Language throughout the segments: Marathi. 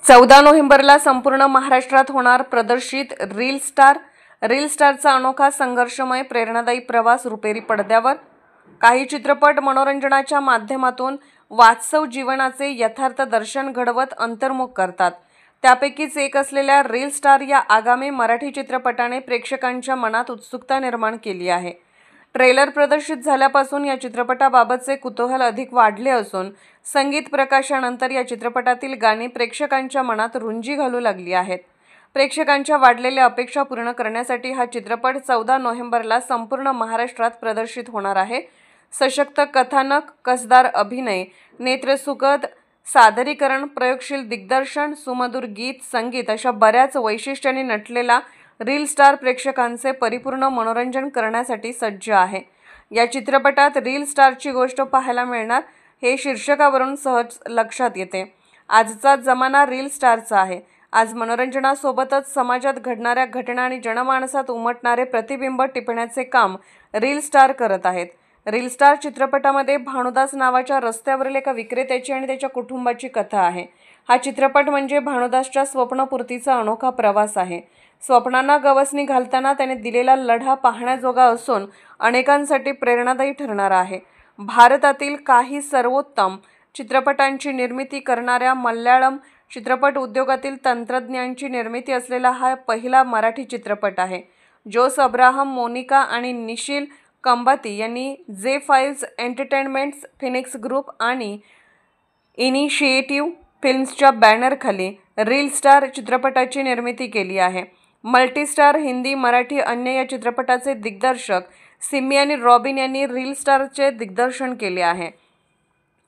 14 नोव्हेंबरला संपूर्ण महाराष्ट्रात होणार प्रदर्शित रील स्टार। रील स्टारचा अनोखा संघर्षमय प्रेरणादायी प्रवास रुपेरी पडद्यावर। काही चित्रपट मनोरंजनाच्या माध्यमातून वास्तव जीवनाचे यथार्थ दर्शन घडवत अंतर्मुख करतात। त्यापैकीच एक असलेल्या रील स्टार या आगामी मराठी चित्रपटाने प्रेक्षकांच्या मनात उत्सुकता निर्माण केली आहे। ट्रेलर प्रदर्शित झाल्यापासून या चित्रपटाबाबतचे कुतूहल अधिक वाढले असून संगीत प्रकाशानंतर या चित्रपटातील गाणी प्रेक्षकांच्या मनात रुंजी घालू लागली आहेत। प्रेक्षकांच्या वाढलेल्या अपेक्षा पूर्ण करण्यासाठी हा चित्रपट 14 नोव्हेंबरला संपूर्ण महाराष्ट्रात प्रदर्शित होणार आहे। सशक्त कथानक, कसदार अभिनय, नेत्रसुखद सादरीकरण, प्रयोगशील दिग्दर्शन, सुमधुर गीत संगीत अशा बऱ्याच वैशिष्ट्यांनी नटलेला रील स्टार प्रेक्षकांचे परिपूर्ण मनोरंजन करण्यासाठी सज्ज आहे। या चित्रपटात रील स्टारची गोष्ट पाहायला मिळणार हे शीर्षकावरून सहज लक्षात येते। आजचा जमाना रील स्टारचा आहे। आज मनोरंजनासोबतच समाजात घडणाऱ्या घटना आणि जनमानसात उमटणारे प्रतिबिंब टिपण्याचे काम रील स्टार करत आहेत। रील स्टार चित्रपटामध्ये भानुदास नावाच्या रस्त्यावरील एका विक्रेत्याची आणि त्याच्या कुटुंबाची कथा आहे। हा चित्रपट म्हणजे भानुदासच्या स्वप्नपूर्तीचा अनोखा प्रवास आहे। स्वप्नांना गवसणी घालताना त्याने दिलेला लढा पाहण्याजोगा असून अनेकांसाठी प्रेरणादायी ठरणारा आहे। भारतातील काही सर्वोत्तम चित्रपटांची निर्मिती करणाऱ्या मल्याळम चित्रपट उद्योगातील तंत्रज्ञांची निर्मिती असलेला हा पहिला मराठी चित्रपट आहे। जोस अब्राहम, मोनिका आणि निशिल कंबाती यांनी जे5 एंटरटेनमेंट्स, फिनिक्स ग्रुप आणि इनिशिएटिव्ह फिल्म्सच्या बॅनरखाली रील स्टार चित्रपटाची निर्मिती केली आहे। मल्टीस्टार हिंदी, मराठी, अन्य या चित्रपटाचे दिग्दर्शक सिमी आणि रॉबिन यांनी रील स्टारचे दिग्दर्शन केले आहे।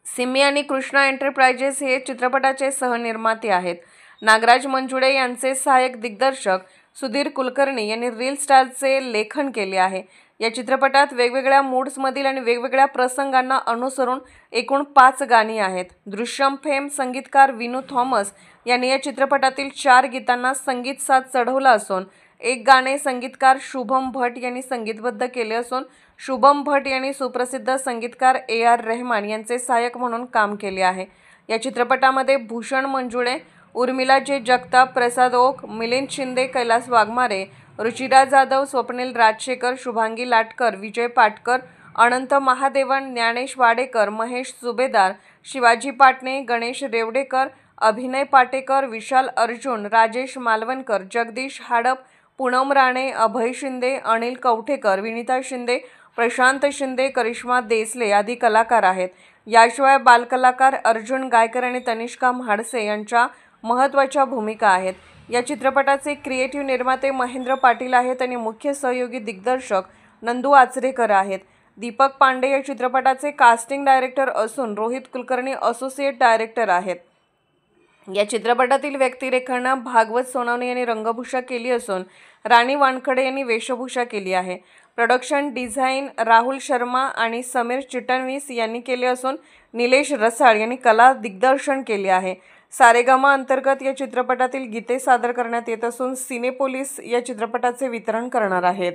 सिमी आणि कृष्णा एंटरप्राइजेस हे चित्रपटाचे सहनिर्माते आहेत। नागराज मंजुळे यांचे सहाय्यक दिग्दर्शक सुधीर कुलकर्णी यांनी रील स्टारचे लेखन केले आहे। या चित्रपटात वेगवेगळ्या मूड्समधील आणि वेगवेगळ्या प्रसंगांना अनुसरून एकूण 5 गाणी आहेत। दृश्यम फेम संगीतकार विनू थॉमस यांनी या चित्रपटातील 4 गीतांना संगीत साथ चढवला असून एक गाणे संगीतकार शुभम भट यांनी संगीतबद्ध केले असून शुभम भट यांनी सुप्रसिद्ध संगीतकार AR रहमान यांचे सहाय्यक म्हणून काम केले आहे। या चित्रपटामध्ये भूषण मंजुळे, उर्मिला जे जगताप, प्रसाद ओक, मिलिंद शिंदे, कैलास वाघमारे, रुचिरा जाधव, स्वप्नील राजशेखर, शुभांगी लाटकर, विजय पाटकर, अनंत महादेवन, ज्ञानेश वाडेकर, महेश सुभेदार, शिवाजी पाटणे, गणेश रेवडेकर, अभिनय पाटेकर, विशाल अर्जुन, राजेश मालवणकर, जगदीश हाडप, पूनम राणे, अभय शिंदे, अनिल कवठेकर, विनीता शिंदे, प्रशांत शिंदे, करिश्मा देसले आदी कलाकार आहेत। याशिवाय बालकलाकार अर्जुन गायकर आणि तनिष्का म्हाडसे यांच्या महत्त्वाच्या भूमिका आहेत। या चित्रपटाचे क्रिएटिव्ह निर्माते महेंद्र पाटील आहेत आणि मुख्य सहयोगी दिग्दर्शक नंदू आचरेकर आहेत। दीपक पांडे या चित्रपटाचे कास्टिंग डायरेक्टर असून रोहित कुलकर्णी असोसिएट डायरेक्टर आहेत। या चित्रपटातील व्यक्तिरेखांना भागवत सोनवणे यांनी रंगभूषा केली असून राणी वानखडे यांनी वेशभूषा केली आहे। प्रोडक्शन डिझाईन राहुल शर्मा आणि समीर चिटणवीस यांनी केले असून निलेश रसाळ यांनी कला दिग्दर्शन केले आहे। सारेगामा अंतर्गत या चित्रपटातील गीते सादर करण्यात येत असून सिनेपोलिस या चित्रपटाचे वितरण करणार आहेत।